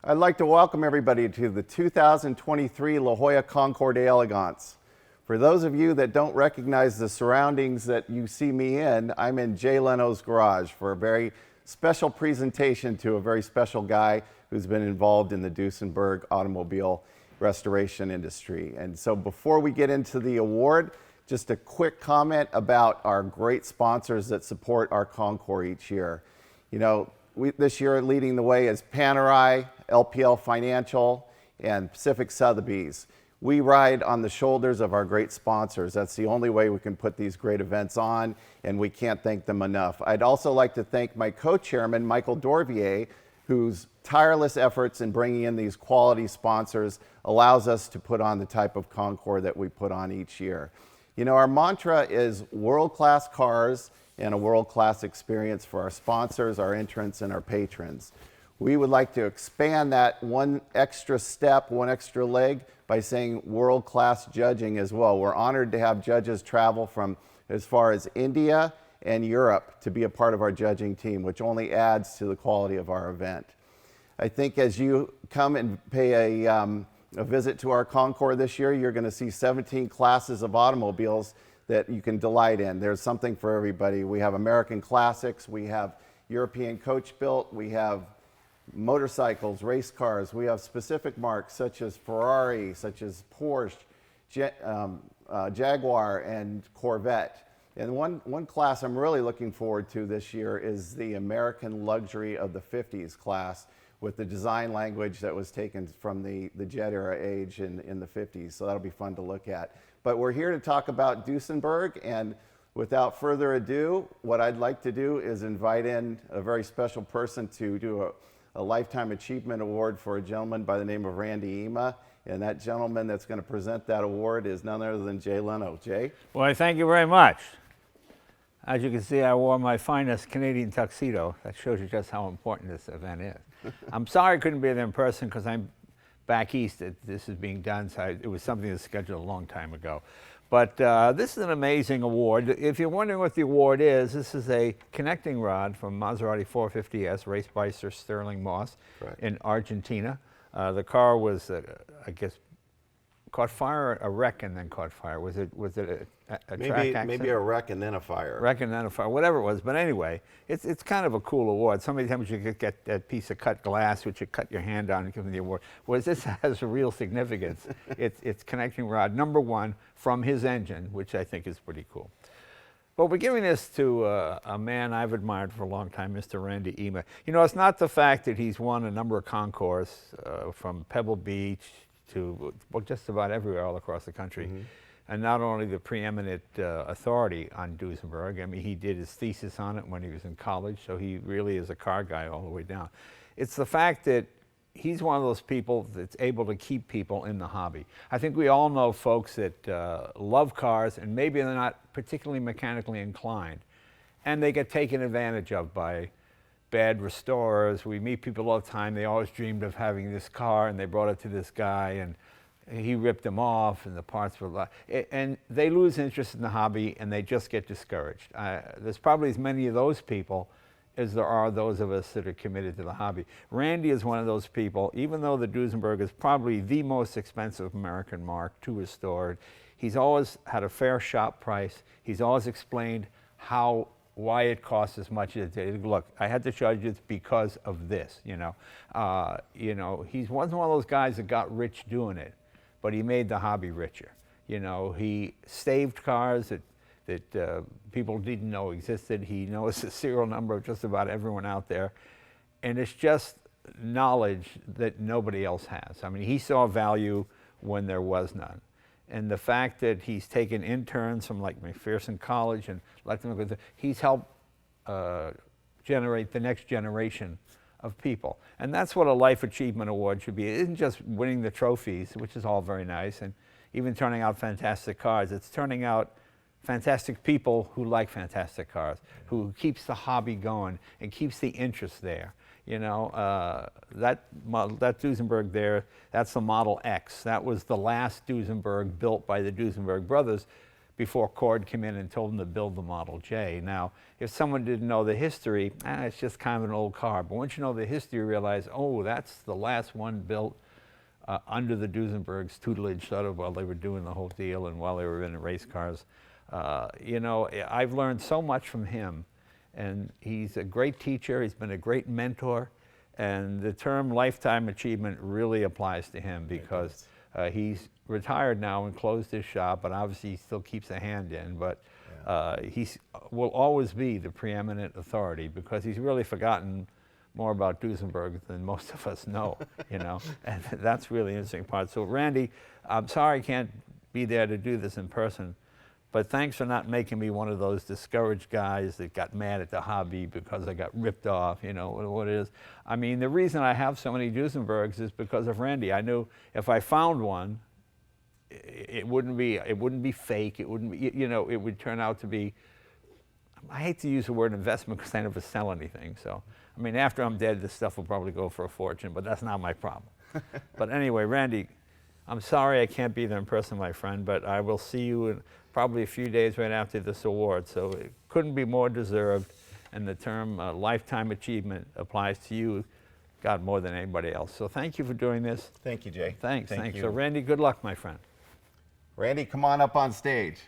I'd like to welcome everybody to the 2023 La Jolla Concours d'Elegance. For those of you that don't recognize the surroundings that you see me in, I'm in Leno's garage for a very special presentation to a very special guy who's been involved in the Duesenberg automobile restoration industry. And so before we get into the award, just a quick comment about our great sponsors that support our Concours each year. You know, this year leading the way is Panerai, LPL Financial, and Pacific Sotheby's. We ride on the shoulders of our great sponsors. That's the only way we can put these great events on, and we can't thank them enough. I'd also like to thank my co-chairman, Michael Dorvier, whose tireless efforts in bringing in these quality sponsors allows us to put on the type of Concours that we put on each year. You know, our mantra is world-class cars and a world-class experience for our sponsors, our entrants, and our patrons. We would like to expand that one extra step, one extra leg by saying world-class judging as well. We're honored to have judges travel from as far as India and Europe to be a part of our judging team, which only adds to the quality of our event. I think as you come and pay a visit to our Concours this year, you're going to see 17 classes of automobiles that you can delight in. There's something for everybody. We have American classics, we have European coach built, we have motorcycles, race cars, we have specific marks such as Ferrari, such as Porsche, Jaguar, and Corvette. And one class I'm really looking forward to this year is the American Luxury of the 50s class, with the design language that was taken from the jet era age in the 50s. So that'll be fun to look at. But we're here to talk about Duesenberg, and without further ado, what I'd like to do is invite in a very special person to do a Lifetime Achievement Award for a gentleman by the name of Randy Ema. And that gentleman that's going to present that award is none other than Jay Leno. Jay? Well, thank you very much. As you can see, I wore my finest Canadian tuxedo. That shows you just how important this event is. I'm sorry I couldn't be there in person because I'm back east. This is being done, so it was something that's scheduled a long time ago. But this is an amazing award. If you're wondering what the award is, this is a connecting rod from Maserati 450S, raced by Sir Sterling Moss in Argentina. The car was, I guess, caught fire, a wreck and then caught fire. Was it a track accident? Maybe a wreck and then a fire. Wreck and then a fire, whatever it was. But anyway, it's kind of a cool award. So many times you could get that piece of cut glass, which you cut your hand on and give them the award. Whereas this has a real significance. It's connecting rod #1 from his engine, which I think is pretty cool. But we're giving this to a man I've admired for a long time, Mr. Randy Ema. You know, it's not the fact that he's won a number of Concours from Pebble Beach to just about everywhere all across the country. Mm-hmm. And not only the preeminent authority on Duesenberg, I mean, he did his thesis on it when he was in college, so he really is a car guy all the way down. It's the fact that he's one of those people that's able to keep people in the hobby. I think we all know folks that love cars, and maybe they're not particularly mechanically inclined, and they get taken advantage of by bad restorers. We meet people all the time. They always dreamed of having this car, and they brought it to this guy, and he ripped them off, and the parts were and they lose interest in the hobby, and they just get discouraged. There's probably as many of those people as there are those of us that are committed to the hobby. Randy is one of those people. Even though the Duesenberg is probably the most expensive American mark to restore, he's always had a fair shop price. He's always explained why it costs as much as it did. Look, I had to charge it because of this, you know. He wasn't one of those guys that got rich doing it, but he made the hobby richer. You know, he saved cars that people didn't know existed. He knows the serial number of just about everyone out there. And it's just knowledge that nobody else has. I mean, he saw value when there was none. And the fact that he's taken interns from like McPherson College and let them go, he's helped generate the next generation of people. And that's what a Life Achievement Award should be. It isn't just winning the trophies, which is all very nice, and even turning out fantastic cars. It's turning out fantastic people who like fantastic cars, who keeps the hobby going and keeps the interest there. You know, that Duesenberg there, that's the Model X. That was the last Duesenberg built by the Duesenberg brothers before Cord came in and told him to build the Model J. Now, if someone didn't know the history, it's just kind of an old car. But once you know the history, you realize, oh, that's the last one built under the Duesenberg's tutelage, sort of while they were doing the whole deal and while they were in the race cars. You know, I've learned so much from him, and he's a great teacher. He's been a great mentor, and the term lifetime achievement really applies to him because he's retired now and closed his shop, but obviously he still keeps a hand in. But he will always be the preeminent authority because he's really forgotten more about Duesenberg than most of us know, you know, and that's really the interesting part. So Randy, I'm sorry I can't be there to do this in person, but thanks for not making me one of those discouraged guys that got mad at the hobby because I got ripped off, you know, what it is. I mean, the reason I have so many Duesenbergs is because of Randy. I knew if I found one, it wouldn't be fake, it wouldn't be, you know, it would turn out to be, I hate to use the word investment because I never sell anything. So, I mean, after I'm dead, this stuff will probably go for a fortune, but that's not my problem. But anyway, Randy, I'm sorry I can't be there in person, my friend, but I will see you in probably a few days right after this award. So it couldn't be more deserved, and the term lifetime achievement applies to you, God, more than anybody else. So thank you for doing this. Thank you, Jay. Thanks. Thank you. So Randy, good luck, my friend. Randy, come on up on stage.